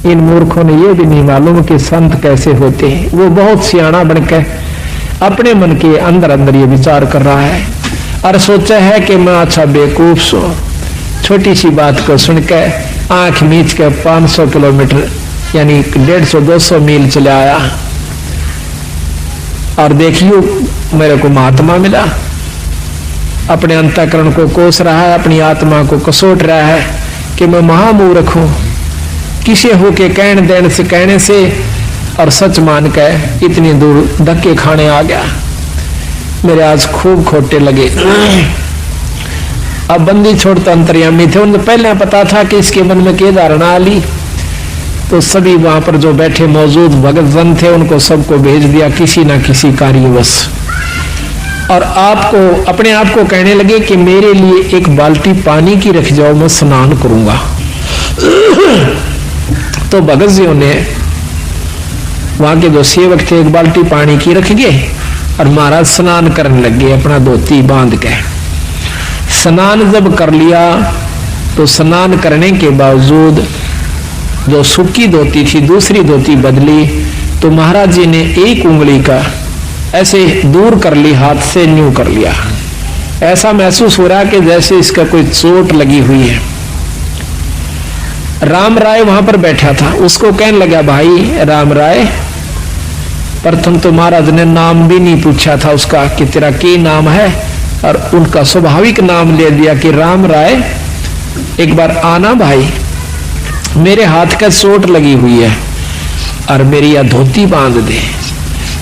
इन मूर्खों ने ये भी नहीं मालूम कि संत कैसे होते हैं। वो बहुत सियाना बनकर अपने मन के अंदर अंदर ये विचार कर रहा है और सोचा है कि मैं अच्छा बेवकूफ सो छोटी सी बात को सुनकर आंख मीच कर 500 किलोमीटर यानी 150-200 मील चले आया और देखियो मेरे को महात्मा मिला। अपने अंतःकरण को कोस रहा है, अपनी आत्मा को कसोट रहा है कि मैं महामूर्ख हूं, किसे होके कहने से और सच मान कर इतनी दूर धक्के खाने आ गया। मेरे आज खूब खोटे लगे। अब बंदी छोड़ता अंतर्यामी थे, उन्हें पहले पता था कि इसके मन में क्या धारणा आली, तो सभी वहां पर जो बैठे मौजूद भगत जन थे उनको सबको भेज दिया किसी ना किसी कार्यवश, और आपको अपने आप को कहने लगे कि मेरे लिए एक बाल्टी पानी की रख जाओ, मैं स्नान करूंगा। तो भगत जी ने वहां के जो सेवक थे एक बाल्टी पानी की रख गए और महाराज स्नान करने लगे अपना धोती बांध के। स्नान जब कर लिया तो स्नान करने के बावजूद जो सूखी धोती थी दूसरी धोती बदली, तो महाराज जी ने एक उंगली का ऐसे दूर कर ली, हाथ से न्यू कर लिया। ऐसा महसूस हो रहा कि जैसे इसका कोई चोट लगी हुई है। राम राय वहां पर बैठा था, उसको कहने लगा भाई राम राय, प्रथम तो महाराज ने नाम भी नहीं पूछा था उसका कि तेरा क्या नाम है, और उनका स्वाभाविक नाम ले दिया कि राम राय एक बार आना भाई, मेरे हाथ का चोट लगी हुई है और मेरी यह धोती बांध दे।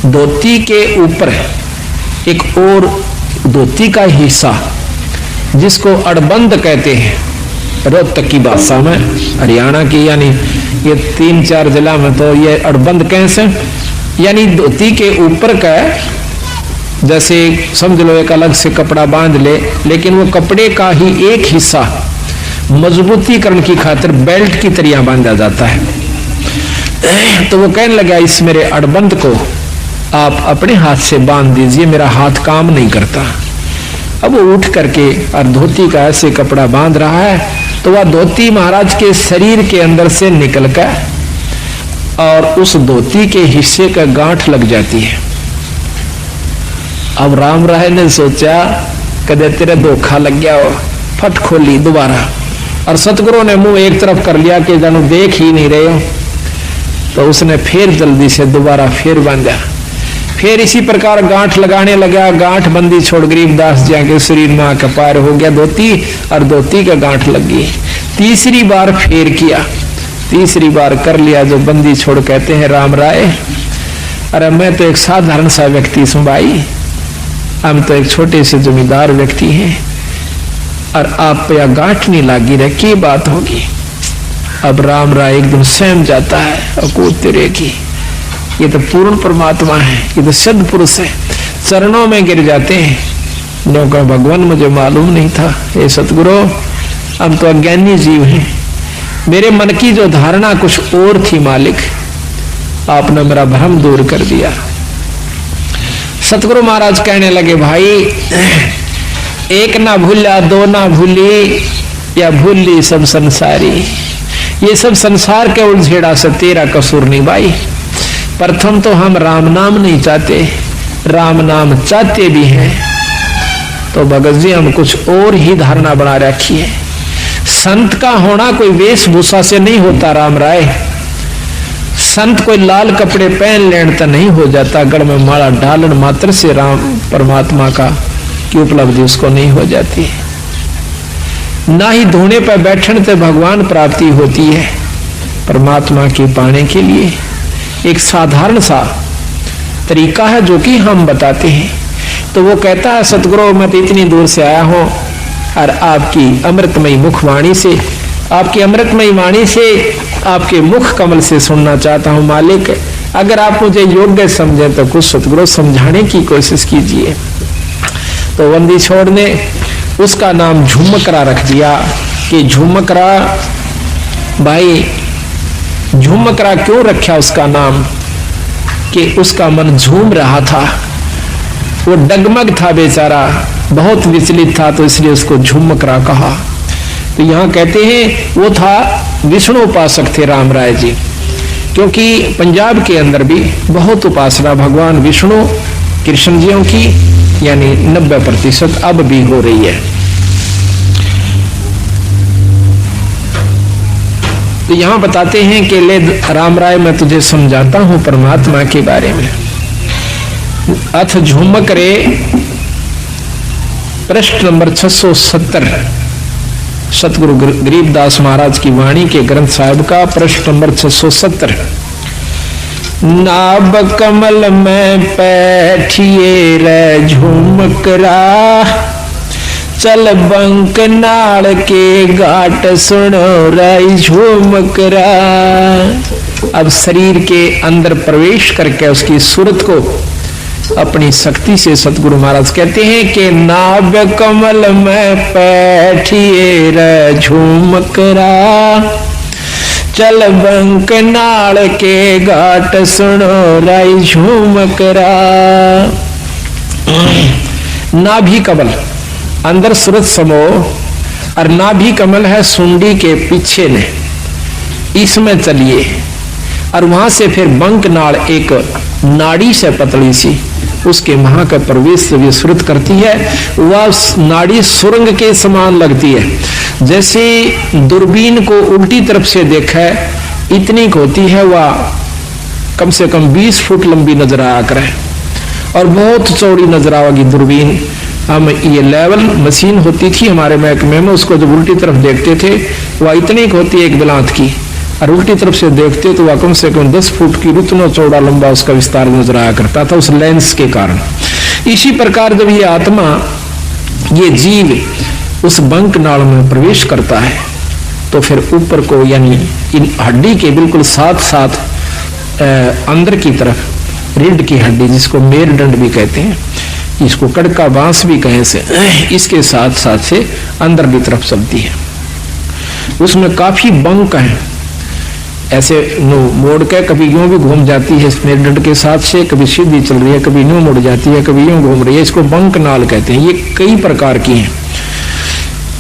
धोती के ऊपर एक और धोती का हिस्सा जिसको अड़बंद कहते हैं, रोहतक की भाषा में, हरियाणा की, यानी ये 3-4 जिला में तो ये अड़बंद कैसे, यानी धोती के ऊपर का जैसे समझ लो एक अलग से कपड़ा बांध ले, लेकिन वो कपड़े का ही एक हिस्सा मजबूतीकरण की खातिर बेल्ट की तरह बांधा जाता है। तो वो कहने लगा इस मेरे अड़बंद को आप अपने हाथ से बांध दीजिए, मेरा हाथ काम नहीं करता। अब वो उठ करके और धोती का ऐसे कपड़ा बांध रहा है, तो वह धोती महाराज के शरीर के अंदर से निकलकर और उस धोती के हिस्से का गांठ लग जाती है। अब राम राय ने सोचा कदे तेरे धोखा लग गया हो, फट खोली दोबारा, और सतगुरु ने मुंह एक तरफ कर लिया कि जानू देख ही नहीं रहे हो। तो उसने फिर जल्दी से दोबारा फिर बांधा, फिर इसी प्रकार गांठ लगाने लगा। गांठ बंदी छोड़ गरीबदास जी के शरीर में आकर पार हो गया धोती, और धोती का गांठ लग गई। तीसरी बार फिर किया, तीसरी बार कर लिया जो बंदी छोड़ कहते हैं राम राय, अरे मैं तो एक साधारण सा व्यक्ति हूं भाई, हम तो एक छोटे से जमींदार व्यक्ति हैं, और आप पे यह गांठ नहीं लागी रहे, की बात होगी। अब राम राय एकदम सहम जाता है और कूदते रहे कि ये तो पूर्ण परमात्मा है, ये तो सिद्ध पुरुष है, चरणों में गिर जाते हैं। नो का भगवान मुझे मालूम नहीं था, हे सतगुरु हम तो अज्ञानी जीव हैं, मेरे मन की जो धारणा कुछ और थी मालिक, आपने मेरा भ्रम दूर कर दिया। सतगुरु महाराज कहने लगे भाई एक ना भूला दो ना भूली, या भूली सब संसारी, ये सब संसार के उलझेड़ा से तेरा कसूर नहीं भाई। प्रथम तो हम राम नाम नहीं चाहते, राम नाम चाहते भी हैं तो भगत जी हम कुछ और ही धारणा बना रखी है। संत का होना कोई वेशभूषा से नहीं होता राम राय, संत कोई लाल कपड़े पहन लेने तो नहीं हो जाता, गढ़ में माला डालन मात्र से राम परमात्मा का की उपलब्धि उसको नहीं हो जाती है। ना ही धोने पर बैठने से भगवान प्राप्ति होती है। परमात्मा की पाने के लिए एक साधारण सा तरीका है जो कि हम बताते हैं। तो वो कहता है सतगुरु मैं तो इतनी दूर से आया हूं और आपकी अमृतमयी मुखवाणी से, आपकी अमृतमयी वाणी से, आपके मुख कमल से सुनना चाहता हूं मालिक, अगर आप मुझे योग्य समझे तो कुछ सतगुरु समझाने की कोशिश कीजिए। तो बंदी छोड़ ने उसका नाम झुमकरा रख दिया कि झुमकरा भाई, झुमकरा क्यों रखा उसका नाम कि उसका मन झूम रहा था, वो डगमग था बेचारा, बहुत विचलित था, तो इसलिए उसको झुमकरा कहा। तो यहाँ कहते हैं वो था विष्णु उपासक थे राम राय जी, क्योंकि पंजाब के अंदर भी बहुत उपासना भगवान विष्णु कृष्ण जियों की यानी 90% अब भी हो रही है। तो यहां बताते हैं कि ले राम राय मैं तुझे समझाता हूं परमात्मा के बारे में। अथ झुमक रे पृष्ठ नंबर 670 सतगुरु गरीबदास महाराज की वाणी के ग्रंथ साहिब का पृष्ठ नंबर 670। नाभ कमल में बैठिए रे झुमकरा, चल बंक नाल के घाट सुनो रे झुमकरा। अब शरीर के अंदर प्रवेश करके उसकी सूरत को अपनी शक्ति से सतगुरु महाराज कहते हैं कि नाभ कमल में बैठिए रे झुमकरा, चल बंक नाल के घाट सुनो रे झुमकरा। नाभि कमल अंदर सूरत समो और नाभि कमल है सुंडी के पीछे ने, इसमें चलिए और वहां से फिर बंक नाड़ एक नाड़ी से पतली सी उसके महा का प्रवेश से विस्तृत करती है। वह नाड़ी सुरंग के समान लगती है। जैसे दूरबीन को उल्टी तरफ से देखा है इतनी होती है, वह कम से कम 20 फुट लंबी नजर आया करे और बहुत चौड़ी नजर आएगी दूरबीन। हम ये लेवल मशीन होती थी हमारे महकमे में, उसको जब उल्टी तरफ देखते थे वह इतनी होती है एक बिलांत की, और उल्टी तरफ से देखते तो वह कम से कम 10 फुट की उतना चौड़ा लंबा उसका विस्तार नजर आया करता था उस लेंस के कारण। इसी प्रकार जब ये आत्मा ये जीव उस बंक नाल में प्रवेश करता है तो फिर ऊपर को यानी इन हड्डी के बिल्कुल साथ साथ अंदर की तरफ रीढ़ की हड्डी जिसको मेरुदंड भी कहते हैं, इसको कड़का बांस भी कहें से, इसके साथ साथ से अंदर की तरफ चलती है। उसमें काफी बंक है, ऐसे मोड़ के कभी यूं भी घूम जाती है मेरुदंड के साथ से, कभी सीधी चल रही है, कभी यूं मुड़ जाती है, कभी यूं घूम रही है। इसको बंक नाल कहते हैं। ये कई प्रकार की हैं।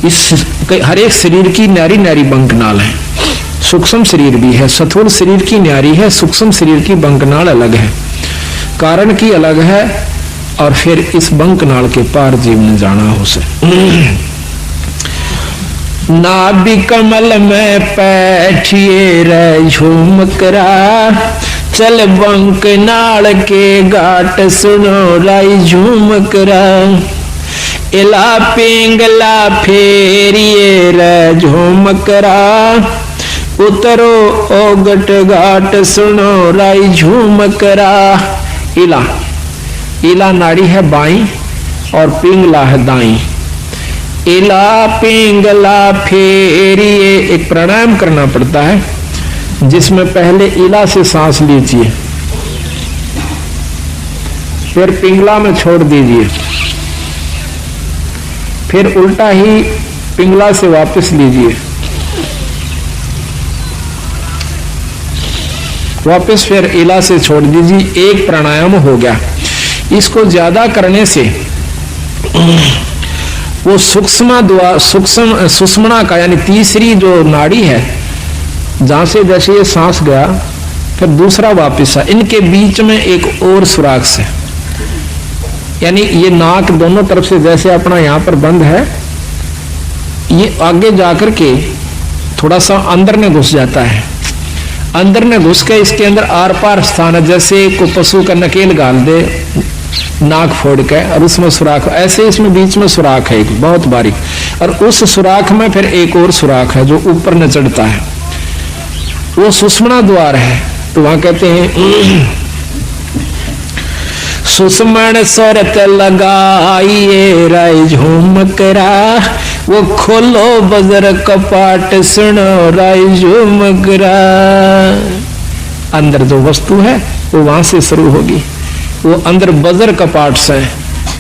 इस हर एक शरीर की न्यारी न्यारी बंक नाल है। सूक्ष्म शरीर भी है, स्थूल शरीर की न्यारी है, सूक्ष्म शरीर की बंक नाल अलग है, कारण की अलग है। और फिर इस बंक नाल के पार जीव ने जाना हो से। नाभि कमल में बैठिए रे झुमकरा, चल बंक नाल के घाट सुनो रे झुमकरा। इला पिंगला फेरिए रे झुमकरा, उतरो ओगट घाट सुनो रे झुमकरा। इला इला नाड़ी है बाई और पिंगला है दाई। इला पिंगला फेरिए एक प्राणायाम करना पड़ता है जिसमें पहले इला से सांस लीजिए, फिर पिंगला में छोड़ दीजिए, फिर उल्टा ही पिंगला से वापस लीजिए, वापस फिर इला से छोड़ दीजिए। एक प्राणायाम हो गया। इसको ज्यादा करने से वो सुषुम्ना का यानी तीसरी जो नाड़ी है जहां से जैसे ये सांस गया फिर दूसरा वापस है, इनके बीच में एक और सुराख है, यानी ये नाक दोनों तरफ से जैसे अपना यहाँ पर बंद है, ये आगे जाकर के थोड़ा सा अंदर में घुस जाता है। अंदर में घुस के इसके अंदर आर पार स्थान है, जैसे को पशु का नकेल गाल दे नाक फोड़ के और उसमें सुराख, ऐसे इसमें बीच में सुराख है एक बहुत बारीक, और उस सुराख में फिर एक और सुराख है जो ऊपर न चढ़ता है, वो सुषुम्ना द्वार है। तो वहां कहते हैं सुषुम्न सरत लगाइए राय झुमकरा, वो खोलो बजर कपाट सुनो राय झुमकरा। अंदर जो वस्तु है वो वहां से शुरू होगी, वो अंदर बजर कपाट से,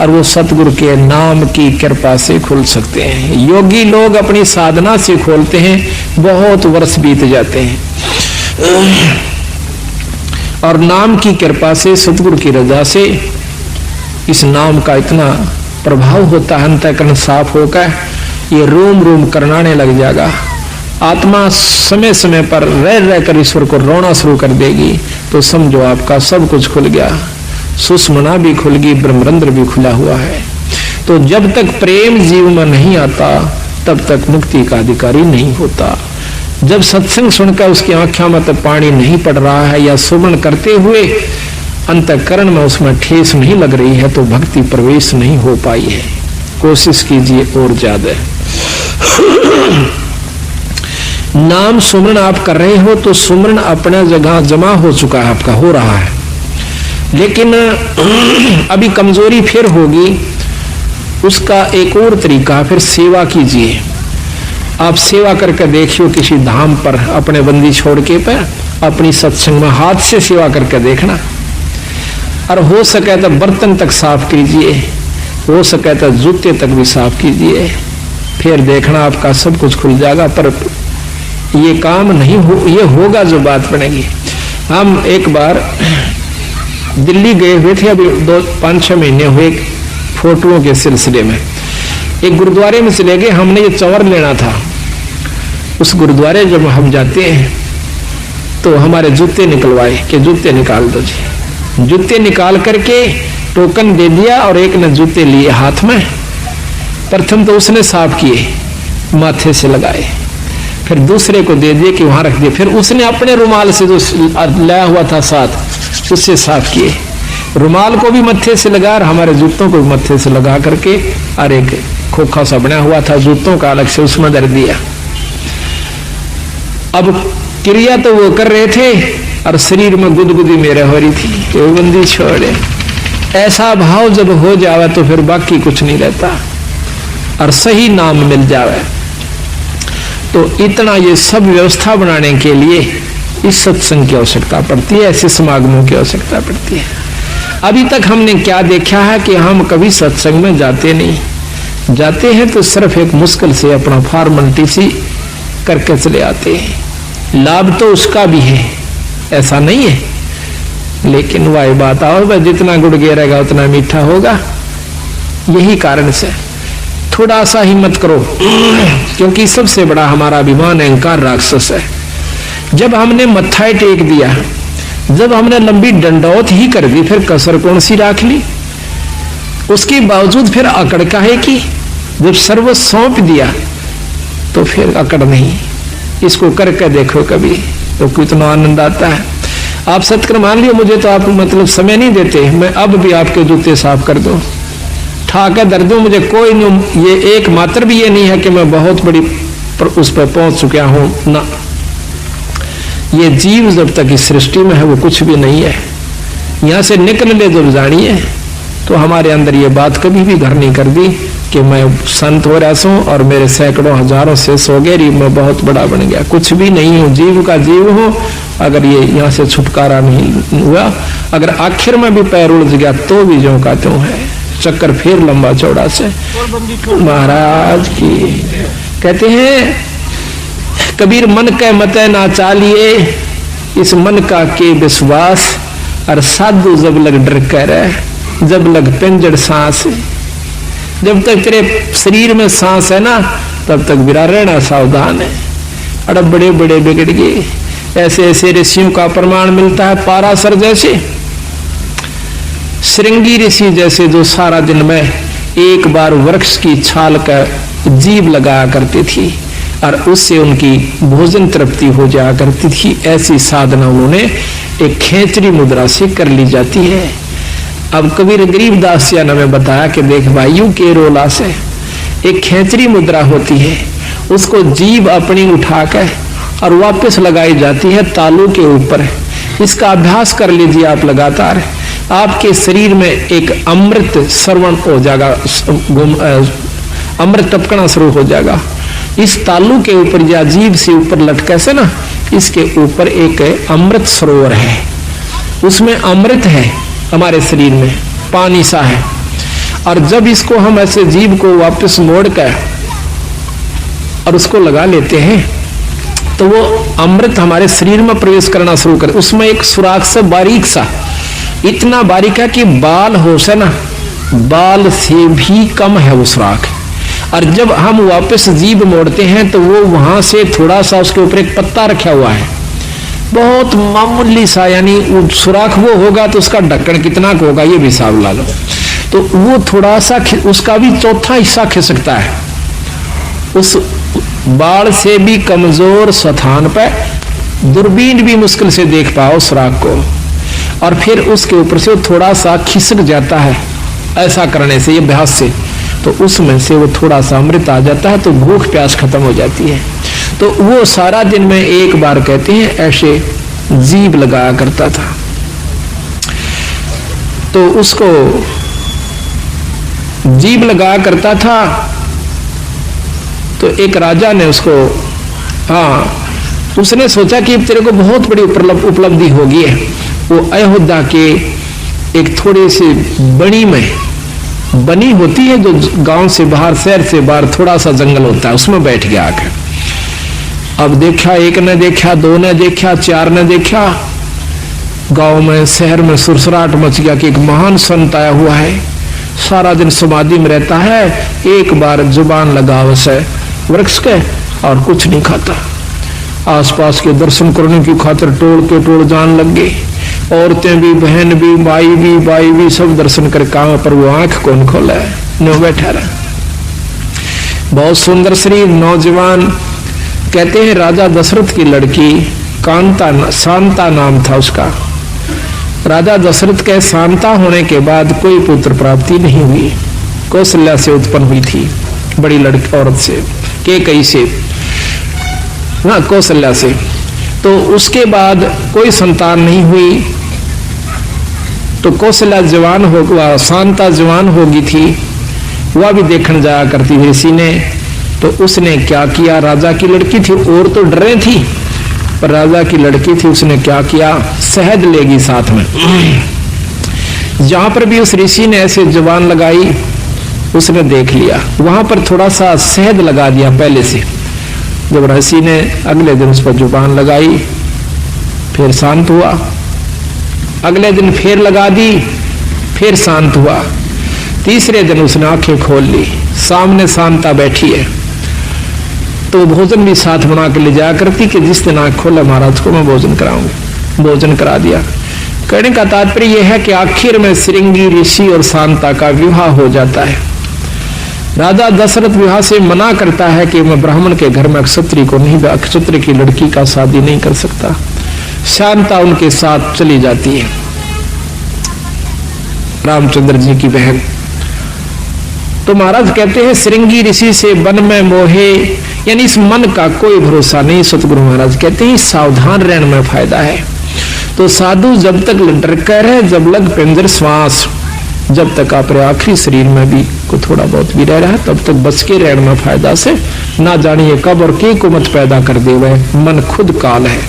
और वो सतगुरु के नाम की कृपा से खुल सकते हैं। योगी लोग अपनी साधना से खोलते हैं, बहुत वर्ष बीत जाते हैं, और नाम की कृपा से सतगुरु की रजा से इस नाम का इतना प्रभाव होता है, अंतःकरण साफ होकर ये रोम रोम करनाने लग जाएगा। आत्मा समय समय पर रह रहकर ईश्वर को रोना शुरू कर देगी तो समझो आपका सब कुछ खुल गया, सुषुम्ना भी खुल गई, ब्रह्मरंध्र भी खुला हुआ है। तो जब तक प्रेम जीव में नहीं आता तब तक मुक्ति का अधिकारी नहीं होता। जब सत्संग सुनकर उसकी आंखों में तो पानी नहीं पड़ रहा है या सुमन करते हुए अंतःकरण में उसमें ठेस नहीं लग रही है तो भक्ति प्रवेश नहीं हो पाई है। कोशिश कीजिए और ज्यादा। नाम सुमरण आप कर रहे हो तो सुमरण अपना जगह जमा हो चुका है, आपका हो रहा है, लेकिन अभी कमजोरी फिर होगी। उसका एक और तरीका, फिर सेवा कीजिए। आप सेवा करके देखियो किसी धाम पर अपने बंदी छोड़ के पे अपनी सत्संग में हाथ से सेवा करके देखना, और हो सके तो बर्तन तक साफ कीजिए, हो सके तो जूते तक भी साफ कीजिए, फिर देखना आपका सब कुछ खुल जाएगा। पर ये काम नहीं हो, ये होगा जो बात बनेगी। हम एक बार दिल्ली गए हुए थे, अभी 5-6 महीने हुए, फोटोओं के सिलसिले में एक गुरुद्वारे में चले गए। हमने ये चवर लेना था। उस गुरुद्वारे जब हम जाते हैं तो हमारे जूते निकलवाए कि जूते निकाल दो जी। जूते निकाल करके टोकन दे दिया और एक ने जूते लिए हाथ में। प्रथम तो उसने साफ किए, माथे से लगाए, फिर दूसरे को दे दिए कि वहां रख दिए, फिर उसने अपने रुमाल से जो लाया हुआ था साथ उससे साफ किए। रुमाल को भी मत्थे से लगा और हमारे जूतों को भी मत्थे से लगा करके, और एक खोखा सा बना हुआ था जूतों का अलग से, उसमें धर दिया। अब क्रिया तो वो कर रहे थे और शरीर में गुदगुदी मेरे हो रही थी कि वो बंदी छोड़े। ऐसा भाव जब हो जावे तो फिर बाकी कुछ नहीं रहता और सही नाम मिल जावे। तो इतना ये सब व्यवस्था बनाने के लिए इस सत्संग की आवश्यकता पड़ती है, ऐसे समागमों की आवश्यकता पड़ती है। अभी तक हमने क्या देखा है कि हम कभी सत्संग में जाते नहीं, जाते हैं तो सिर्फ एक मुश्किल से अपना फॉर्मेलिटी सी करके चले आते हैं। लाभ तो उसका भी है, ऐसा नहीं है, लेकिन वह बात आओ भाई, जितना गुड़ गिरेगा उतना मीठा होगा। यही कारण से थोड़ा सा हिम्मत करो, क्योंकि सबसे बड़ा हमारा अभिमान अहंकार राक्षस है। जब हमने मत्था टेक दिया, जब हमने लंबी डंडौत ही कर दी, फिर कसर कौन सी राख ली? उसके बावजूद फिर अकड़ का है कि जब सर्व सौंप दिया तो फिर अकड़ नहीं। इसको करके देखो कभी तो कितना आनंद आता है। आप सत्कर मान लियो, मुझे तो आप मतलब समय नहीं देते, मैं अब भी आपके जूते साफ कर दूं, ठाके दर दूं, मुझे कोई नहीं। ये एक मात्र भी ये नहीं है कि मैं बहुत बड़ी उस पर पहुंच चुका हूं ना। ये जीव जब तक इस सृष्टि में है वो कुछ भी नहीं है। यहां से निकल ले जब जानिए तो हमारे अंदर ये बात कभी भी घर नहीं कर दी कि मैं संत हो रहा हूं और मेरे सैकड़ों हजारों से सोगेरी मैं बहुत बड़ा बन गया। कुछ भी नहीं हूं, जीव का जीव हूं। अगर ये यहाँ से छुटकारा नहीं हुआ, अगर आखिर में भी पैर उलझ गया तो भी ज्यों का त्यों है, चक्कर फिर लंबा चौड़ा से। महाराज की कहते हैं कबीर, मन के मत ना चालिए, इस मन का के विश्वास, और साधु जब लग डर कर, जब लग पिंजड़ सांस। जब तक तेरे शरीर में सांस है ना तब तक बिरा रहना सावधान है। अड़ बड़े बड़े बिगड़ गए। ऐसे ऐसे ऋषियों का प्रमाण मिलता है, पाराशर जैसे, श्रृंगी ऋषि जैसे, जो सारा दिन में एक बार वृक्ष की छाल का जीभ लगाया करती थी और उससे उनकी भोजन तृप्ति हो जाया करती थी। ऐसी साधना उन्होंने एक खेचरी मुद्रा से कर ली जाती है। अब कबीर गरीबदास जी ने हमें बताया कि देख भाइयों के रोला से एक खेचरी मुद्रा होती है, उसको जीभ अपनी उठाकर और वापस लगाई जाती है तालू के ऊपर। इसका अभ्यास कर लीजिए आप लगातार, आपके शरीर में एक अमृत श्रवण हो जाएगा, अमृत टपकना शुरू हो जाएगा। इस तालू के ऊपर या जीभ से ऊपर लटके से ना, इसके ऊपर एक अमृत सरोवर है, उसमें अमृत है हमारे शरीर में, पानी सा है। और जब इसको हम ऐसे जीभ को वापस मोड़ कर और उसको लगा लेते हैं तो वो अमृत हमारे शरीर में प्रवेश करना शुरू कर। उसमें एक सुराख से बारीक सा, इतना बारीक है कि बाल हो से ना, बाल से भी कम है वो सुराख, और जब हम वापस जीभ मोड़ते हैं तो वो वहां से थोड़ा सा उसके ऊपर एक पत्ता रखा हुआ है, बहुत मामूली सा, यानी सुराख वो होगा तो उसका ढक्कन कितना होगा ये भी हिसाब ला लो। तो वो थोड़ा सा उसका भी चौथा हिस्सा खिसकता है, उस बाढ़ से भी कमजोर स्थान पर दूरबीन भी मुश्किल से देख पाओ सुराख को, और फिर उसके ऊपर से वो थोड़ा सा खिसक जाता है ऐसा करने से, ये अभ्यास से, तो उसमें से वो थोड़ा सा अमृत आ जाता है, तो भूख प्यास खत्म हो जाती है। तो वो सारा दिन में एक बार कहते हैं ऐसे जीभ लगाया करता था। तो उसको जीभ लगाया करता था, तो एक राजा ने उसको, उसने सोचा कि तेरे को बहुत बड़ी उपलब्धि होगी है। वो अयोध्या के एक थोड़े से बनी में, बनी होती है जो गांव से बाहर, शहर से बाहर थोड़ा सा जंगल होता है, उसमें बैठ गया आकर। अब देखा, एक ने देखा, दो ने देखा, चार ने देखा, गांव में शहर में सुरसराहट मच गया कि एक महान संत आया हुआ है, सारा दिन समाधि में रहता है, एक बार जुबान लगा वैसे वृक्ष के और कुछ नहीं खाता। आसपास के दर्शन करने की खातिर टोल के टोल जान लग गए, औरतें भी, बहन भी, बाई भी सब दर्शन कर काम, पर वो आंख कौन खोला है, न बैठा रहा। बहुत सुंदर शरीर, नौजवान। कहते हैं राजा दशरथ की लड़की कांता, शांता नाम था उसका। राजा दशरथ के शांता होने के बाद कोई पुत्र प्राप्ति नहीं हुई, कौशल्या से उत्पन्न हुई थी, बड़ी लड़की औरत से, कैकेयी से, कौशल्या से। तो उसके बाद कोई संतान नहीं हुई, तो कौशल्या जवान हो, शांता जवान होगी थी, वह भी देखने जाया करती थी ऋषि ने। तो उसने क्या किया, राजा की लड़की थी, और तो डरे थी, पर राजा की लड़की थी, उसने क्या किया, शहद लेगी साथ में। जहां पर भी उस ऋषि ने ऐसे जुबान लगाई, उसने देख लिया, वहां पर थोड़ा सा शहद लगा दिया पहले से। जब ऋषि ने अगले दिन उस पर जुबान लगाई, फिर शांत हुआ, अगले दिन फिर लगा दी, फिर शांत हुआ, तीसरे दिन उसने आंखें खोल ली, सामने शांता बैठी है। तो भोजन भी साथ बना के ले जाया करती कि जिस दिन आंख खोले महाराज को मैं भोजन कराऊंगी, भोजन करा दिया। कहने का तात्पर्य यह है कि आखिर में श्रृंगी ऋषि और शांता का विवाह हो जाता है। राजा दशरथ विवाह से मना करता है कि मैं ब्राह्मण के घर में क्षत्रिय को नहीं, क्षत्रिय की लड़की का शादी नहीं कर सकता। शांता उनके साथ चली जाती है, रामचंद्र जी की बहन। तो महाराज कहते हैं श्रृंगी ऋषि से वन में मोहे, यानी इस मन का कोई भरोसा नहीं। सतगुरु महाराज कहते हैं सावधान रहने में फायदा है। तो साधु जब तक डर कर है, जब लग पिंजर श्वास, जब तक अपने आखिरी शरीर में भी को थोड़ा बहुत भी रह रहा है, तब तक बच के रहने में फायदा से, ना जानिए कब और के को मत पैदा कर दे, वह मन खुद काल है।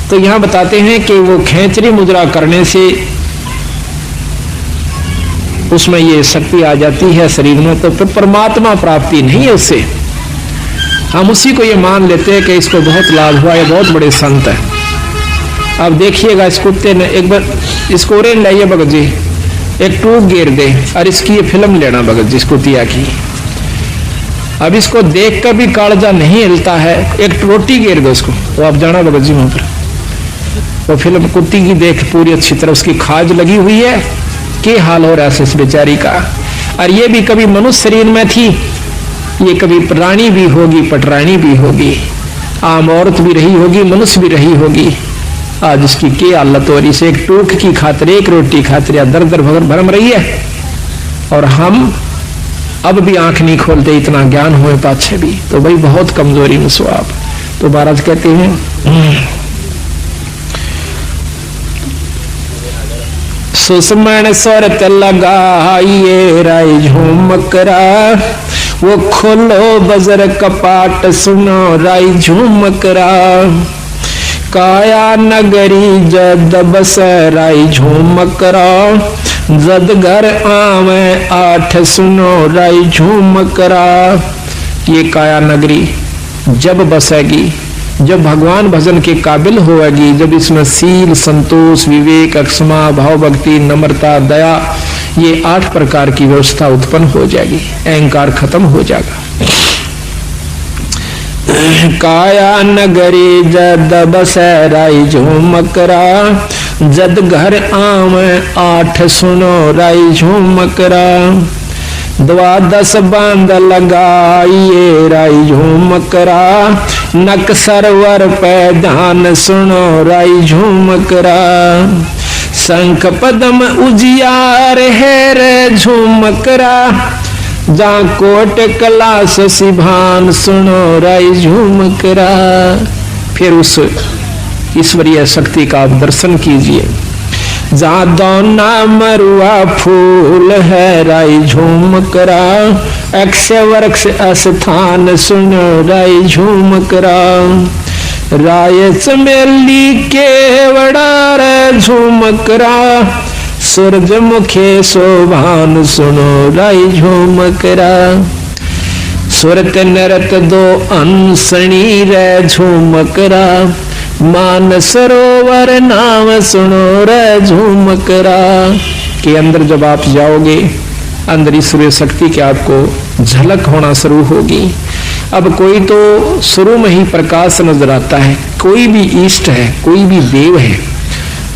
तो यहां बताते हैं कि वो खेचरी मुद्रा करने से उसमें ये शक्ति आ जाती है शरीर में, तो फिर परमात्मा प्राप्ति नहीं है उससे। हम उसी को ये मान लेते हैं कि इसको बहुत लाभ हुआ, ये बहुत बड़े संत है। अब देखिएगा, इस कुत्ते ने एक बार इसको रेन लाइए भगत जी, एक टूक गिर दे, और इसकी ये फिल्म लेना भगत जी, इस कुतिया की। अब इसको देख कर भी कालजा नहीं हिलता है, एक रोटी गिर दो उसको, तो आप जाना भगत जी वहां पर वो फिल्म कुत्ती की देख, पूरी अच्छी तरह उसकी खाज लगी हुई है, के हाल हो रहा है इस बेचारी का। और ये भी कभी मनुष्य शरीर में थी, ये कभी प्राणी भी होगी, पटरानी भी होगी, आम औरत भी रही होगी, मनुष्य भी रही होगी। आज इसकी के हालत हो रही से, एक टूक की खातिर, एक रोटी खातिर या दर दर भरम रही है। और हम अब भी आंख नहीं खोलते, इतना ज्ञान हुए पाछे भी, तो भाई बहुत कमजोरी में सो आप। तो महाराज कहते हैं सुषमण स्वरत लगाइए राय झूमकरा, वो खोलो बजर कपाट सुनो राय झूमकरा, काया नगरी जद बस राय झूमकरा, जद घर आवे आठ सुनो राय झूमकरा। ये काया नगरी जब बसेगी, जब भगवान भजन के काबिल होगी, जब इसमें सील, संतोष, विवेक, अक्षमा, भाव भक्ति, नम्रता, दया, ये 8 प्रकार की व्यवस्था उत्पन्न हो जाएगी, अहंकार खत्म हो जाएगा। काया नगरी जद बसराई झूमकरा, जद घर आम 8 सुनो राई झूमकरा, 12 बांध लगाइए राई झूमकरा, नक सरवर पे ध्यान सुनो राई झूमकरा, शंख पदम उजियार है रे झूमकरा, जा कोट कलास सिभान सुनो राई झूमकरा। फिर उस ईश्वरीय शक्ति का आप दर्शन कीजिए। जा दोना मरुआ फूल है राई झूमकरा, अक्ष वृक्ष स्थान सुनो राई झूमकरा, राय चमेली केवड़ा रे झूमकरा, सूरजमुखे शोभान सुनो राई झूमकरा, सुरत नरत 2 अंसनी रे झूमकरा, मान सरोवर नाम सुनो रे झूमकरा। के अंदर जब आप जाओगे, अंदर ईश्वरीय शक्ति की आपको झलक होना शुरू होगी। अब कोई तो शुरू में ही प्रकाश नजर आता है, कोई भी इष्ट है, कोई भी देव है,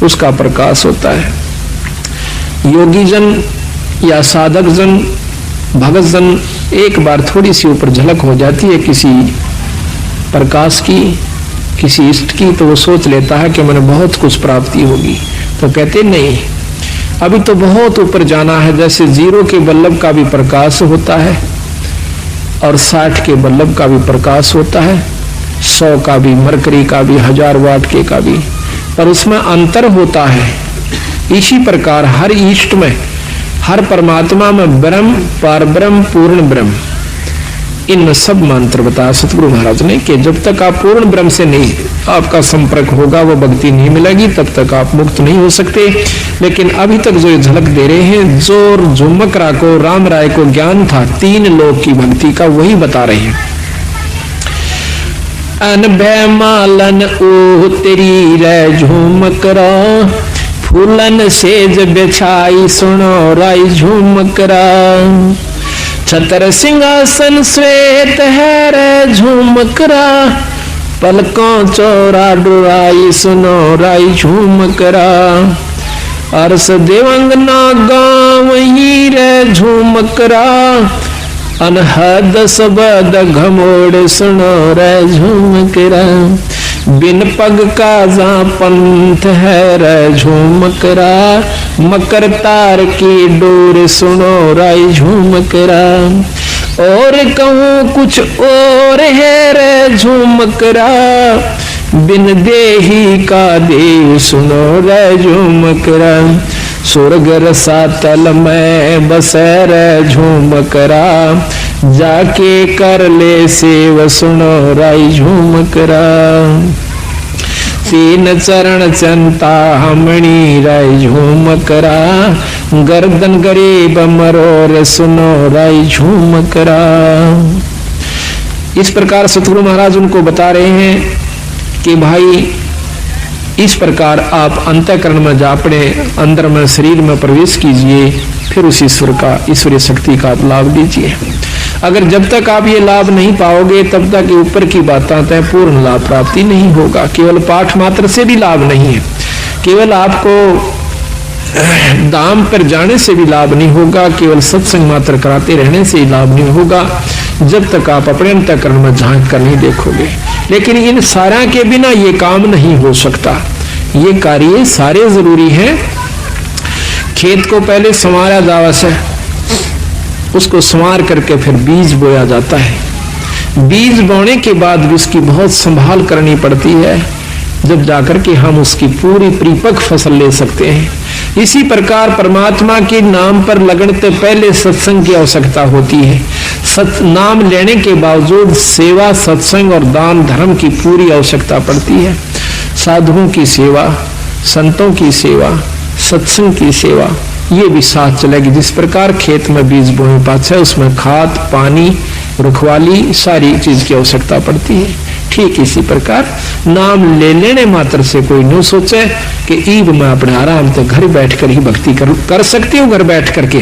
उसका प्रकाश होता है। योगी जन या साधक जन, भगत जन, एक बार थोड़ी सी ऊपर झलक हो जाती है किसी प्रकाश की, किसी इष्ट की, तो वो सोच लेता है कि मैंने बहुत कुछ प्राप्ति होगी। तो कहते नहीं, अभी तो बहुत ऊपर जाना है। जैसे 0 के बल्लभ का भी प्रकाश होता है और 60 के बल्लभ का भी प्रकाश होता है, 100 का भी, मरकरी का भी, 1000 वाट के का भी, पर उसमें अंतर होता है। इसी प्रकार हर इष्ट में, हर परमात्मा में ब्रह्म, परब्रह्म, पूर्ण ब्रह्म, इन सब मंत्र बताया सतगुरु महाराज ने कि जब तक आप पूर्ण ब्रह्म से नहीं आपका संपर्क होगा, वो भक्ति नहीं मिलेगी, तब तक आप मुक्त नहीं हो सकते। लेकिन अभी तक जो झलक दे रहे हैं, जो झुमकरा को, राम राय को ज्ञान था 3 लोक की भक्ति का, वही बता रहे हैं। अनभय मालन ओ तेरी रे झूमकरा, फूलन सेज बिछाई सुनो राई झूमकरा, छतर सिंहासन श्वेत है रे झूमकरा, पलकों चौरा डुराई सुनो राई झूमकरा, अरस देवंगना गाँव ही रे झूमकरा, अनहद सबद घमोड़ सुनो रे झूमकरा, बिन पग का जा पंथ है रे झूमकरा, मकर तार की डोर सुनो राई झूमकरा, और कहूँ कुछ और है रे झूमकरा, बिन देही का देव सुनो रे झूमकरा, स्वर्ग रसातल में बसे रे झूमकरा, जाके कर ले सेव सुनो राई झूमकरा, 3 चरण चंता हमणी राई झूमकरा, गर्दन गरीब मरोर सुनो राई झूमकरा। इस प्रकार सतगुरु महाराज उनको बता रहे हैं कि भाई इस प्रकार आप अंतःकरण में जा, अपने अंदर में, शरीर में प्रवेश कीजिए, फिर उस ईश्वर का, ईश्वरीय शक्ति का आप लाभ लीजिए। अगर जब तक आप ये लाभ नहीं पाओगे, तब तक ऊपर की बात आता है, पूर्ण लाभ प्राप्ति नहीं होगा। केवल पाठ मात्र से भी लाभ नहीं है, केवल आपको दाम पर जाने से भी लाभ नहीं होगा, केवल सत्संग मात्र कराते रहने से ही लाभ नहीं होगा, जब तक आप अपने अंतःकरण में झांक कर नहीं देखोगे। लेकिन इन सारा के बिना ये काम नहीं हो सकता। ये कार्य सारे जरूरी हैं। खेत को पहले संवारा जावा से, उसको संवार करके फिर बीज बोया जाता है। बीज बोने के बाद भी उसकी बहुत संभाल करनी पड़ती है, जब जाकर के हम उसकी पूरी परिपक्व फसल ले सकते हैं। इसी प्रकार परमात्मा के नाम पर लगने पहले सत्संग की आवश्यकता होती है। नाम लेने के बावजूद सेवा, सत्संग और दान धर्म की पूरी आवश्यकता पड़ती है। साधुओं की सेवा, संतों की सेवा, सत्संग की सेवा, ये भी साथ चलेगी। जिस प्रकार खेत में बीज बोने पाछे उसमें खाद, पानी, रखवाली, सारी चीज की आवश्यकता पड़ती है। ठीक इसी प्रकार नाम ले लेने मात्र से कोई न सोचे कि ईब मैं अपने आराम से घर बैठकर ही भक्ति कर सकती हूँ घर बैठ करके।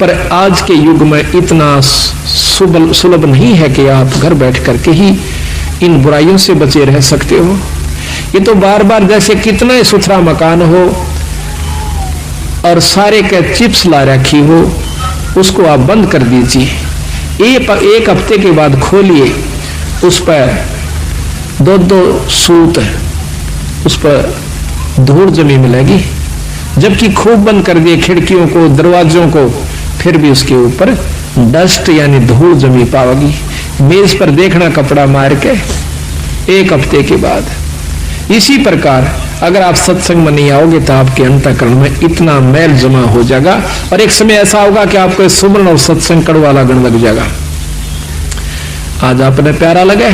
पर आज के युग में इतना सुलभ नहीं है कि आप घर बैठ करके ही इन बुराइयों से बचे रह सकते हो। ये तो बार बार जैसे कितना ही सुथरा मकान हो और सारे के चिप्स ला रखी हो, उसको आप बंद कर दीजिए, एक हफ्ते के बाद खोलिए, उस पर दो सूत उस पर धूल जमी मिलेगी। जबकि खूब बंद कर दिए खिड़कियों को दरवाजों को, फिर भी उसके ऊपर डस्ट यानी धूल जमी पाओगी। मेज पर देखना कपड़ा मार के एक हफ्ते के बाद। इसी प्रकार अगर आप सत्संग में नहीं आओगे तो आपके अंतःकरण में इतना मैल जमा हो जाएगा और एक समय ऐसा होगा कि आपको सुमरण और सत्संग कड़वा लगन लग जाएगा। आज आपने प्यारा लगे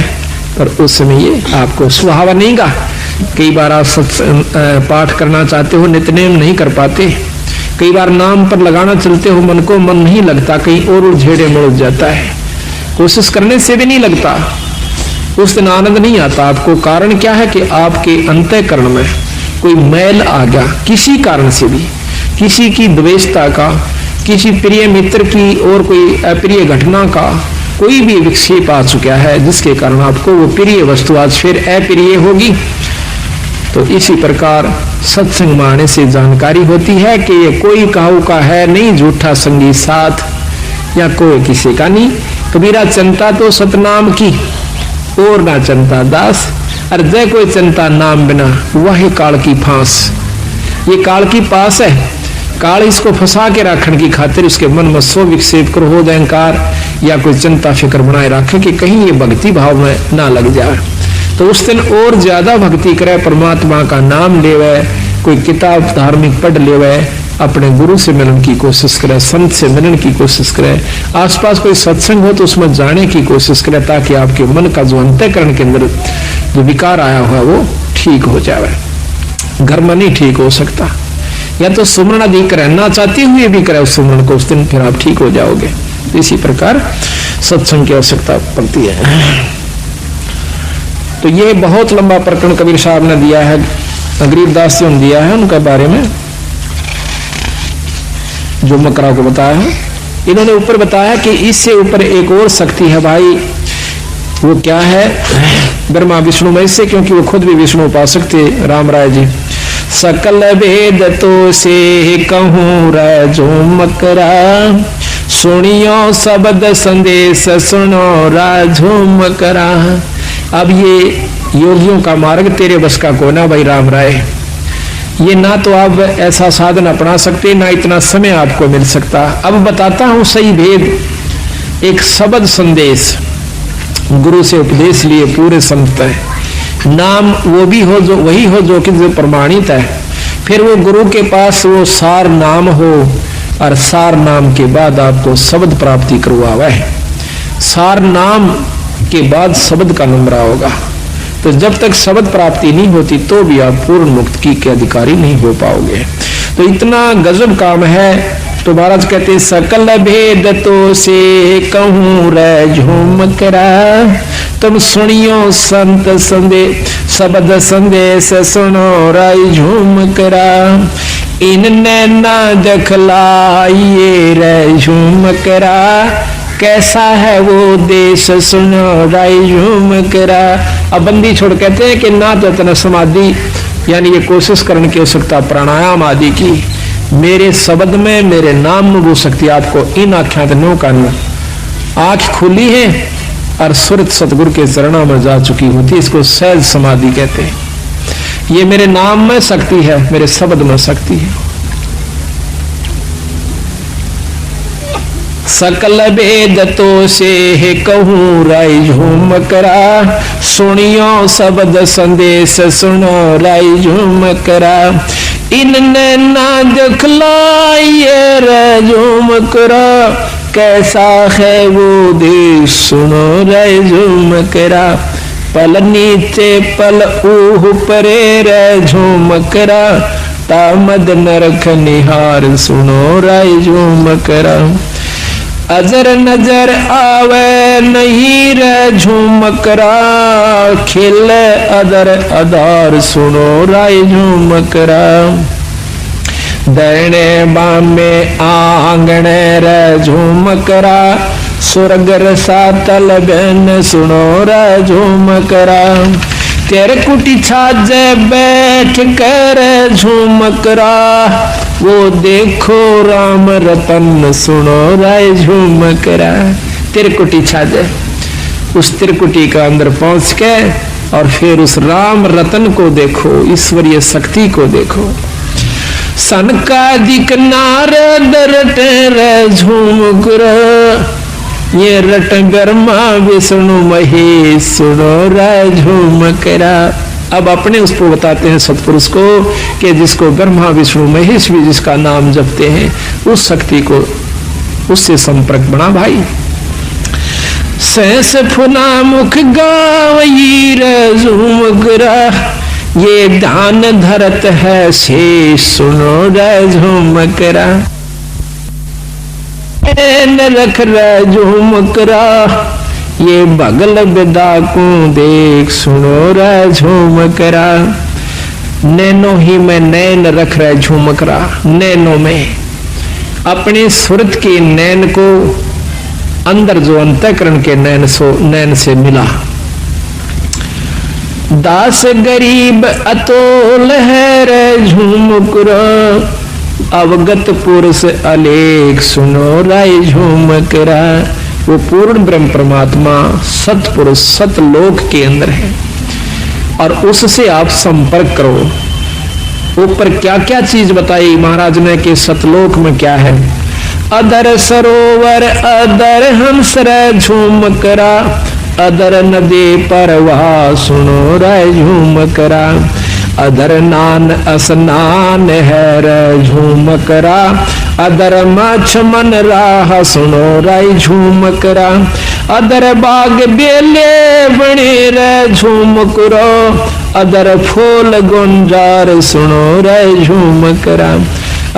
पर उस समय ये आपको सुहावा नहीं गा। कई बार आप पाठ करना चाहते हो, नित्यनेम नहीं कर पाते, कई बार नाम पर लगाना चलते हो, मन को मन नहीं लगता, कहीं और झेड़े मुड़ जाता है, कोशिश करने से भी नहीं लगता, उस दिन आनंद नहीं आता आपको। कारण क्या है कि आपके अंतःकरण में कोई मैल आ गया, किसी कारण से भी, किसी की द्वेषता का, किसी प्रिय मित्र की और कोई अप्रिय घटना का कोई भी विक्षेप आ चुका है, जिसके कारण आपको वो प्रिय वस्तु आज फिर अप्रिय होगी। तो इसी प्रकार सत्संग में आने से जानकारी होती है कि ये कोई काहू का है नहीं, झूठा संगी साथ या कोई किसी का नहीं। कबीरा चिंता तो सतनाम की और ना चिंता दास, और जय कोई चिंता नाम बिना वही काल की फांस। ये काल की पास है, काल इसको फंसा के रखने की खातिर इसके मन में सो विक्षेप कर हो अहंकार या कोई चिंता फिक्र बनाए रखे कि कहीं ये भक्ति भाव में ना लग जाए। तो उस दिन और ज्यादा भक्ति करे, परमात्मा का नाम लेवे, कोई किताब धार्मिक पढ़ लेवे, अपने गुरु से मिलन की कोशिश करे, संत से मिलन की कोशिश करे, आसपास कोई सत्संग हो तो उसमें जाने की कोशिश करे, ताकि आपके मन का जो अंतःकरण के अंदर जो विकार आया हुआ वो ठीक हो जाए। घर में नहीं ठीक हो सकता, या तो सुमरण अधिक करे, ना चाहते हुए भी करे उस सुमरण को, उस दिन फिर आप ठीक हो जाओगे। इसी प्रकार सत्संग की आवश्यकता पड़ती है। तो ये बहुत लंबा प्रकरण कबीर साहब ने दिया है, गरीबदास जी ने दिया है, उनका बारे में जो मकरा को बताया है। इन्होंने ऊपर बताया कि इससे ऊपर एक और शक्ति है भाई, वो क्या है? ब्रह्मा विष्णु में से, क्योंकि वो खुद भी विष्णु उपासक थे राम राय जी। सकल भेद तो से कहूं राजो मकरा, सुनियो शब्द संदेश सुनो राजो मकरा। अब ये योगियों का मार्ग तेरे बस का कोना भाई राम राय, ये ना तो आप ऐसा साधन अपना सकते, ना इतना समय आपको मिल सकता। अब बताता हूं सही भेद। एक शब्द संदेश, गुरु से उपदेश लिए पूरे संत है, नाम वो भी हो जो वही हो जो कि जो प्रमाणित है, फिर वो गुरु के पास वो सार नाम हो, और सार नाम के बाद आपको शब्द प्राप्ति करवावा है। सार नाम के बाद शब्द का नंबरा होगा। तो जब तक शब्द प्राप्ति नहीं होती तो भी आप पूर्ण मुक्ति के अधिकारी नहीं हो पाओगे। तो इतना गजब काम है। तो महाराज कहते सकल भेद तो से कहूं रे झूमकरा, तुम सुनियो संत संदेश शब्द संदेश सुनो राय झूमकरा। इन नैना दखलाइए रे झूमकरा, कैसा है वो देश सुनो राय झूमकरा। अब बंदी छोड़ कहते हैं कि ना तो इतना समाधि यानी ये कोशिश करने की आवश्यकता प्राणायाम आदि की, मेरे शब्द में मेरे नाम में वो शक्ति आपको इन आख्यात नो का आंख खुली है और सुरत सतगुरु के चरणों में जा चुकी होती है। इसको सहज समाधि कहते हैं। ये मेरे नाम में शक्ति है, मेरे शब्द में शक्ति है। सकल भेद तो से कहूं राय झूमकरा, सुनियो शब्द संदेश सुनो राय झूमकरा। इन नैना दिखलाइए रे झूमकरा, कैसा है वो देश सुनो राय झूमकरा। पल नीचे पल ऊह परे रे झूमकरा, तामद नरक निहार सुनो राय झूमकरा। अजर नजर आवे नहीं रे झुमकरा, खिल अदर अदार सुनो राय झुमकरा। दरने बामे आंगणे रे झुमकरा, स्वर्ग रसातल बहन सुनो रे झुमकरा। तेरे कुटी छाजे बैठ कर झुमकरा, वो देखो राम रतन सुनो राय झुमकरा। तिरकुटी छाजे, उस तिरकुटी का अंदर पहुंच के और फिर उस राम रतन को देखो, ईश्वरीय शक्ति को देखो। सनकादिक नारद रटे झुमकरा, ये रट ब्रह्मा विष्णु महेश सुनो राय झुमकरा। अब अपने उसको बताते हैं सत्पुरुष को कि जिसको ब्रह्मा विष्णु महेश भी जिसका नाम जपते हैं, उस शक्ति को उससे संपर्क बना भाई। सहस फुना मुख गावई रे झुमकरा, ये दान धरत है शेष सुनो रे झुमकरा। नैन रख रे झुमकरा, ये बगल बिदा को देख सुनो रे झुमकरा। नैनो ही में नैन रख रहे झुमकरा, नैनो में अपने सुरत के नैन को अंदर जो अंतःकरण के नैन से मिला। दास गरीब अतोल है रे झुमकरा, अवगत पुरुष अलेख सुनो राय झुमकरा। वो पूर्ण ब्रह्म परमात्मा सतपुरुष सतलोक के अंदर है और उससे आप संपर्क करो। ऊपर क्या क्या चीज बताई महाराज ने कि सतलोक में क्या है। अदर सरोवर अदर हंस रे झुमकरा, अदर नदी परवाह सुनो राय झुमकरा। अदर नान स्नान है रे झुमकरा, अदर मछ मन राह सुनो राय झुमकरा। अदर बाग बेले बने रे झुमकरा, अदर फूल गुंजार सुनो राय झुमकरा।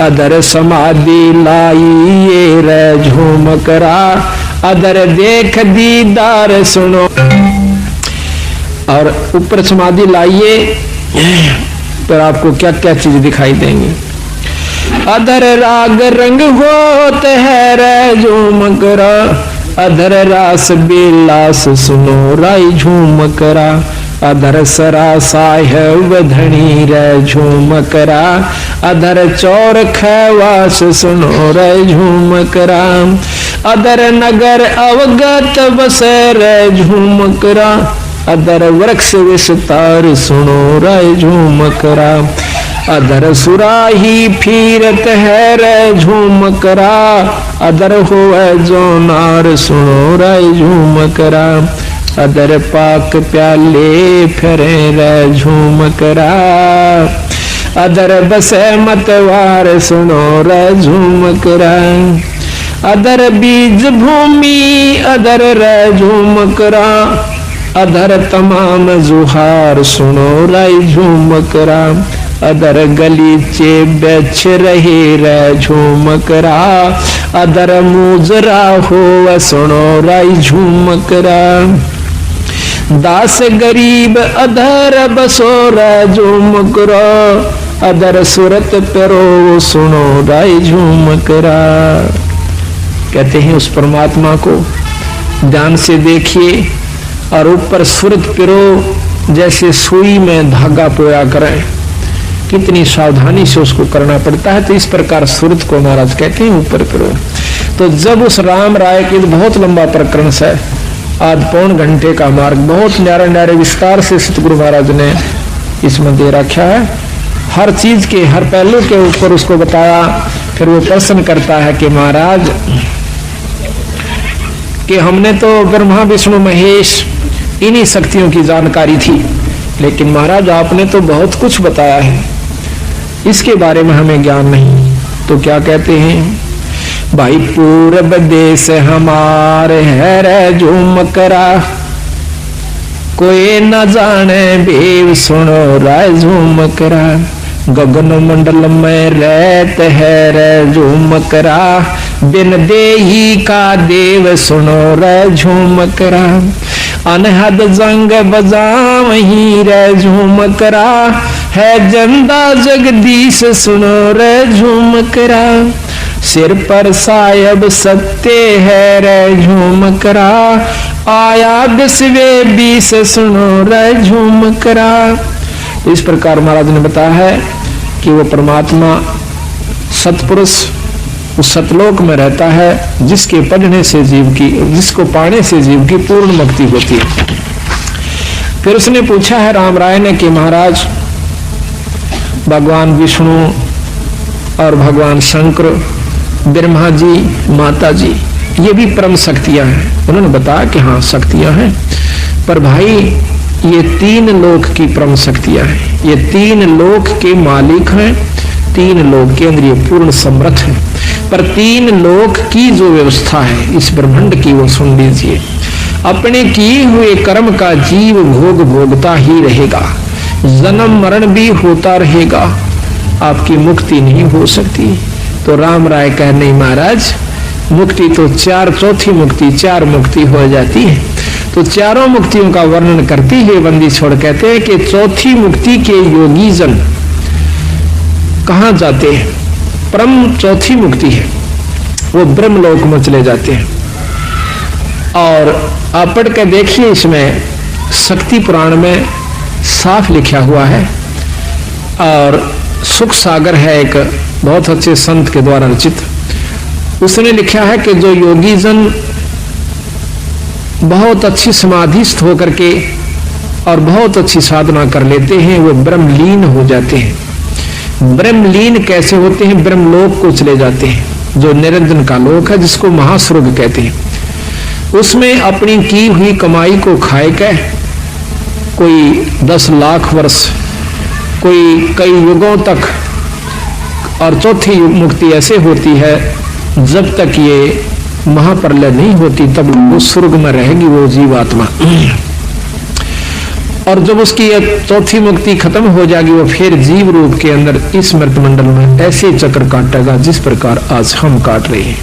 अदर समाधि लाई रे झुमकरा, अदर देख दीदार सुनो। और ऊपर समाधि लाइए पर आपको क्या क्या चीज दिखाई देंगी। अदर राग रंग होत है रे झुमकरा, अदर रास बिलास सुनो राय झुमकरा। अदर सरासा है वधनी रे झुमकरा, अदर चौर खवास सुनो रे झुमकरा। अदर नगर अवगत बस रे झुमकरा, अदर वृक्ष विस्तार सुनो राय झुमकरा। अदर सुराही फिरत है रे झुमकरा, अदर होवे जोनार सुनो राय झुमकरा। अदर पाक प्याले फिरे रे झुमकरा, अदर बसे मतवार सुनो रे झुमकरा। अदर बीज भूमि अदर रे झुमकरा, अदर तमाम जुहार सुनो राय झुमकरा। अदर गलीचे बेच रहे रे झुमकरा, अदर मुजरा हो सुनो राय झुमकरा। दास गरीब अदर बसो रे झुमकरा, अदर सुरत पेरो सुनो राय झुमकरा। कहते हैं उस परमात्मा को ध्यान से देखिए और ऊपर सुरत पिरो जैसे सुई में धागा पोया करें। कितनी सावधानी से उसको करना पड़ता है। तो इस प्रकार सुरत को महाराज कहते हैं ऊपर पिरो। तो जब उस राम राय की बहुत लंबा प्रकरण है, आज पौन घंटे का मार्ग, बहुत न्यारे न्यारे विस्तार से सतगुरु महाराज ने इसमें दे रखा है। हर चीज के हर पहलू के ऊपर उसको बताया। फिर वो प्रश्न करता है कि महाराज कि हमने तो ब्रह्मा विष्णु महेश इन्हीं शक्तियों की जानकारी थी, लेकिन महाराज आपने तो बहुत कुछ बताया है, इसके बारे में हमें ज्ञान नहीं। तो क्या कहते हैं, भाई पूरब देश हमारे है रे झुमकरा, कोई न जाने भेव सुनो राय झुमकरा। गगन मंडल में रहत है रे झूमकरा, बिन देही का देव सुनो रे झूमकरा। अनहद जंग बजावही रे झूमकरा, है जंदा जगदीश सुनो रे झूमकरा। सिर पर सायब सत्य है रे झूमकरा, आया बिस्वे बीस सुनो रे झूमकरा। इस प्रकार महाराज ने बताया है कि वो परमात्मा सतपुरुष उस सतलोक में रहता है, जिसके पढ़ने से जीव की, जिसको पाने से जीव की पूर्ण मुक्ति होती है। फिर उसने पूछा है राम राय ने कि महाराज भगवान विष्णु और भगवान शंकर, ब्रह्मा जी, माता जी, ये भी परम शक्तियां हैं। उन्होंने बताया कि हाँ शक्तियां हैं, पर भाई ये तीन लोक की परम शक्तियां हैं, ये तीन लोक के मालिक हैं, तीन लोक के अंदर ये पूर्ण समर्थ है। पर तीन लोक की जो व्यवस्था है इस ब्रह्मांड की, वो सुन लीजिए। अपने किए हुए कर्म का जीव भोग भोगता ही रहेगा, जन्म मरण भी होता रहेगा, आपकी मुक्ति नहीं हो सकती। तो राम राय कह नहीं महाराज, मुक्ति तो चार, चौथी मुक्ति, चार मुक्ति हो जाती है। तो चारों मुक्तियों का वर्णन करती है बंदी छोड़ कहते हैं कि चौथी मुक्ति के योगी जन कहां जाते हैं? परम चौथी मुक्ति है, वो ब्रह्मलोक में चले जाते हैं। और आप पढ़ के देखिए, इसमें शक्ति पुराण में साफ लिखा हुआ है। और सुख सागर है एक बहुत अच्छे संत के द्वारा रचित, उसने लिखा है कि जो योगी जन बहुत अच्छी समाधिस्थ होकर के और बहुत अच्छी साधना कर लेते हैं, वो ब्रह्मलीन हो जाते हैं। ब्रह्मलीन कैसे होते हैं? ब्रह्मलोक को चले जाते हैं, जो निरंजन का लोक है, जिसको महास्वर्ग कहते हैं। उसमें अपनी की हुई कमाई को खाए के कोई 10 लाख वर्ष, कोई कई युगों तक, और चौथी मुक्ति ऐसे होती है जब तक ये महाप्रलय नहीं होती तब वो स्वर्ग में रहेगी वो जीवात्मा। और जब उसकी चौथी मुक्ति खत्म हो जाएगी, वो फिर जीव रूप के अंदर इस मृत मंडल में ऐसे चक्र काटेगा जिस प्रकार आज हम काट रहे हैं।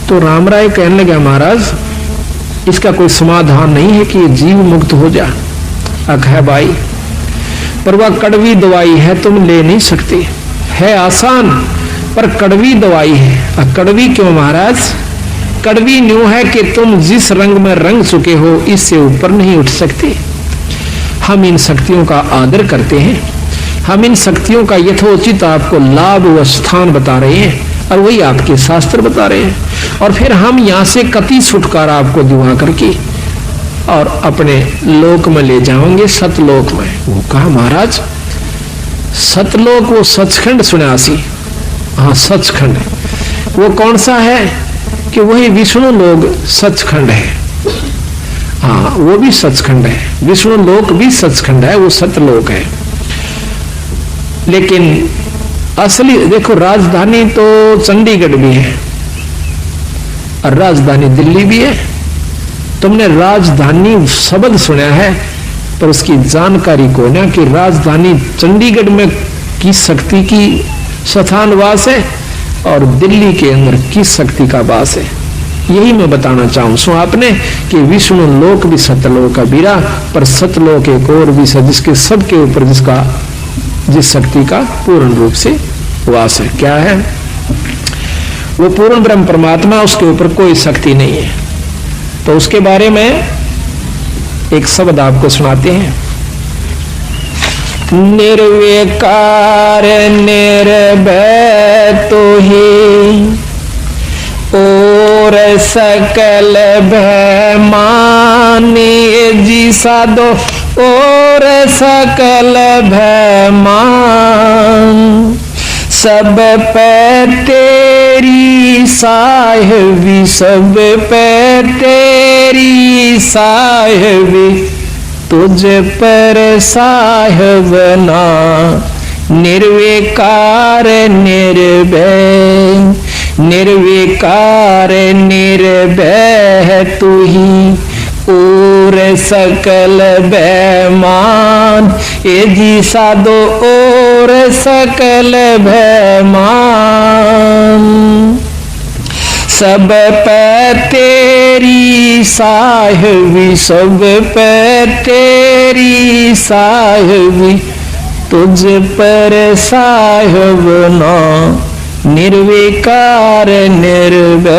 तो राम राय कहने लगा महाराज इसका कोई समाधान नहीं है कि ये जीव मुक्त हो जा। है भाई, पर वह कड़वी दवाई है, तुम ले नहीं सकते। है आसान पर कड़वी दवाई है। कड़वी क्यों महाराज? कड़वी न्यू है कि तुम जिस रंग में रंग चुके हो इससे ऊपर नहीं उठ सकते। हम इन शक्तियों का आदर करते हैं, हम इन शक्तियों का यथोचित आपको लाभ व स्थान बता रहे हैं, और वही आपके शास्त्र बता रहे हैं। और फिर हम यहाँ से कति छुटकारा आपको दिवा करके और अपने लोक में ले जाओगे, सतलोक में। वो कहा महाराज सतलोक, वो सचखंड सुनासी। हाँ सचखंड, वो कौन सा है? कि वही विष्णु लोक सचखंड है। हाँ वो भी सचखंड है, विष्णु लोक भी सचखंड है, वो सतलोक है। लेकिन असली देखो, राजधानी तो चंडीगढ़ भी है और राजधानी दिल्ली भी है। तुमने राजधानी शब्द सुना है पर उसकी जानकारी को ना कि राजधानी चंडीगढ़ में किस शक्ति की स्थान वास है और दिल्ली के अंदर किस शक्ति का वास है, यही मैं बताना चाहूं। सो आपने कि विष्णु लोक भी सतलोक का बीरा, पर सतलोक एक और भी है जिसके सबके ऊपर जिस शक्ति का पूर्ण रूप से वास है। क्या है वो? पूर्ण ब्रह्म परमात्मा, उसके ऊपर कोई शक्ति नहीं है। तो उसके बारे में एक शब्द आपको सुनाते हैं। निर्विकार निर्भय तो ही और सकल भय माने जी साधो, और सकल भय मान सब पे तेरी साहिबी, सब पे तेरी साहिबी, तुझ पर साहिब ना। निर्विकार निर्भय, निर्विकार निर्भय तू ही और सकल बेमान, ए जी साधो और सकल भयमान। सब पे तेरी साहिबी, सब पे तेरी साहिबी, तुझ पर साहिब ना निर्विकार निर्भय।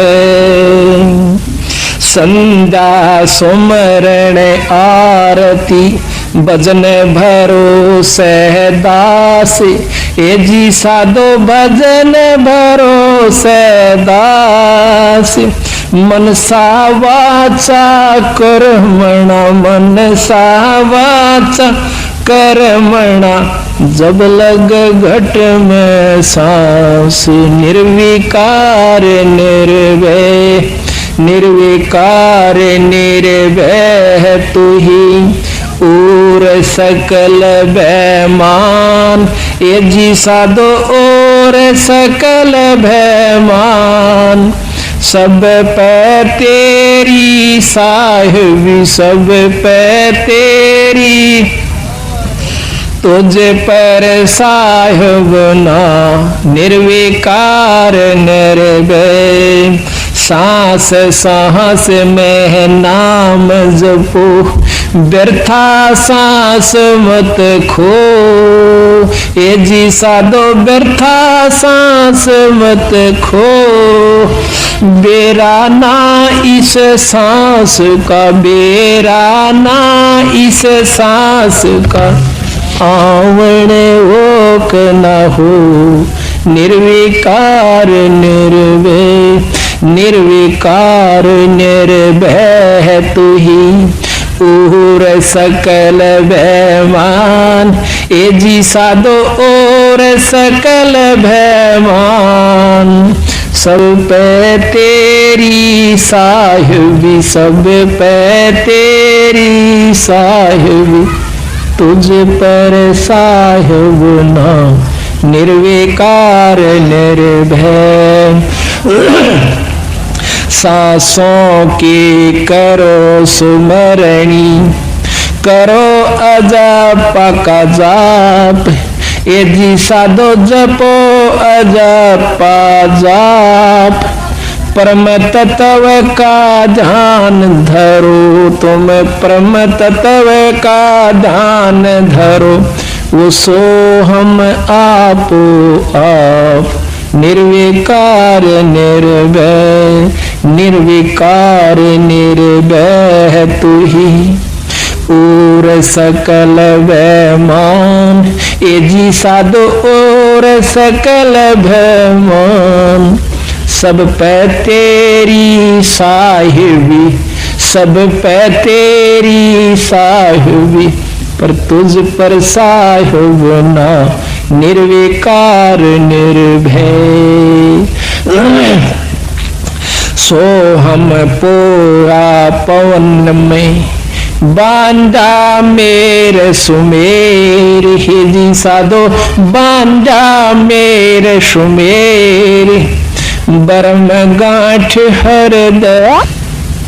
संध्या सुमरण आरती भजन भरोसे दास, ए जी साधो भजन भरोसे दास। मनसा वाचा कर्मणा, मनसा वाचा कर्मणा, जब लग घट में सांस। निर्विकार निर्भय, निर्विकार निर्भय तू ही और सकल भयमान। ये जी साधो और सकल भयमान। सब पे तेरी साहिबी, सब पे तेरी, तुझ पर साहिब ना निर्विकार निर्भय। सांस सांस में नाम जपो, व्यर्था सांस मत खो। ये जी साधो व्यर्था सांस मत खो। बेरा ना इस सांस का, बेरा ना इस सांस का, आवणे ओक न हो। निर्विकार निर्भय, निर्विकार निर्भय तू ही और सकल भयमान। ए जी साधो और सकल भयमान। सब पे तेरी साहिबी, सब पे तेरी साहिबी, तुझ पर साहिब ना निर्विकार निर्भय। सांसों की करो सुमरणी, करो अजप का जाप। ये जी साधो जपो अजप जाप। परम तत्व का ध्यान धरो, तुम परम तत्व का ध्यान धरो। वो सो हम आपो आप। निर्विकार निर्भय, निर्विकार निर्भय तू ही और सकल भयमान। ए जी साधो और सकल भयमान। सब पे तेरी साहिबी, सब पे तेरी साहिबी, पर तुझ पर साहिब ना निर्विकार निर्भय। सो हम पोरा पवन में बांधा मेरे सुमेर। हे जी साधो बांधा मेरे सुमेर। बरम गांठ हृदय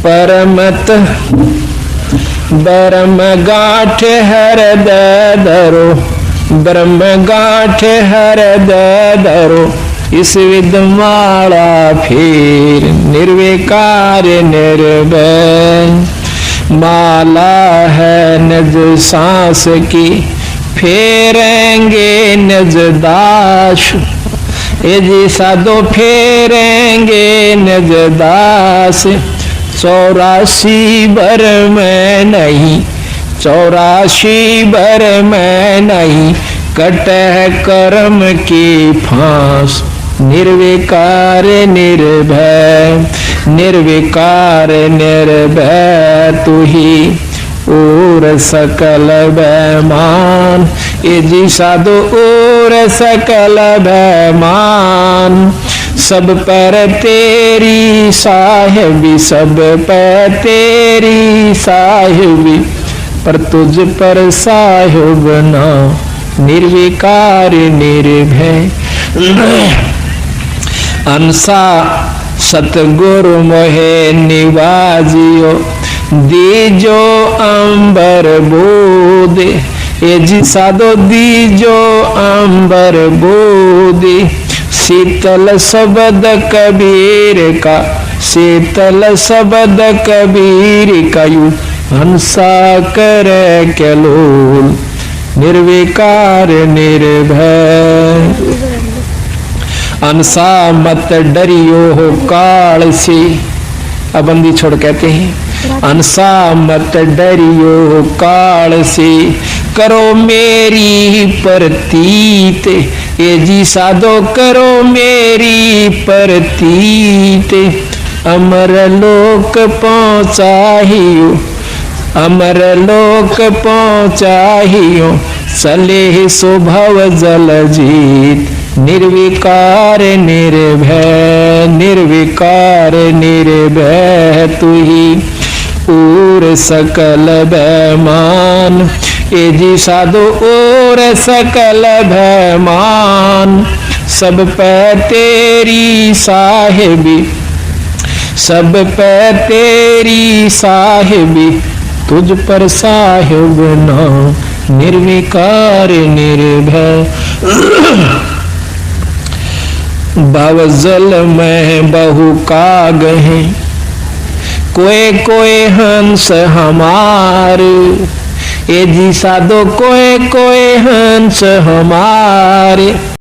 परमत, बरम गांठ हृदय धरो, ब्रह्म गांठ हृदय धरो। इस विद्यमाला फिर निर्विकार निर्भय। माला है निज सांस की, फेरेंगे निज दास। ये जी साधो फेरेंगे निज दास। 84 भर में नहीं, 84 भर में नहीं, कटह कर्म की फांस। निर्विकार निर्भय, निर्विकार निर्भय तू ही और सकल भयमान। ये जी साधो और सकल भयमान। सब पर तेरी साहिबी, सब पर तेरी साहिबी, पर तुझ पर साहिब ना निर्विकार निर्भय। अंसा सतगुरु मोहे निवाजियो, दीजो अंबर बोध। ए जी साधो दीजो अंबर बोदी, शीतल शब्द कबीर का, शीतल शब्द कबीर का, यू हंसा करे कैलोल, निर्विकार निर्भय। हंसा मत डरियो हो काल से, अब बंदी छोड़ कहते हैं, हंसा मत डरियो हो काल से, करो मेरी प्रतीत, ये जी साधो करो मेरी प्रतीत, अमर लोक पहुँचाहियो, अमर लोक पहुँचाहियो, सलेह सुभव जल जीत, निर्विकार निर्भय, निर्विकार निर्भय तू ही और सकल भयमान, ए जी साधो और सकल भयमान, सब पे तेरी साहिबी, सब पे तेरी साहिबी, तुझ पर साहिब ना, निर्विकार निर्भय। भवजल में बहु काग हैं, कोई कोई हंस हमार, ए जी साधो कोई कोई हंस हमारे,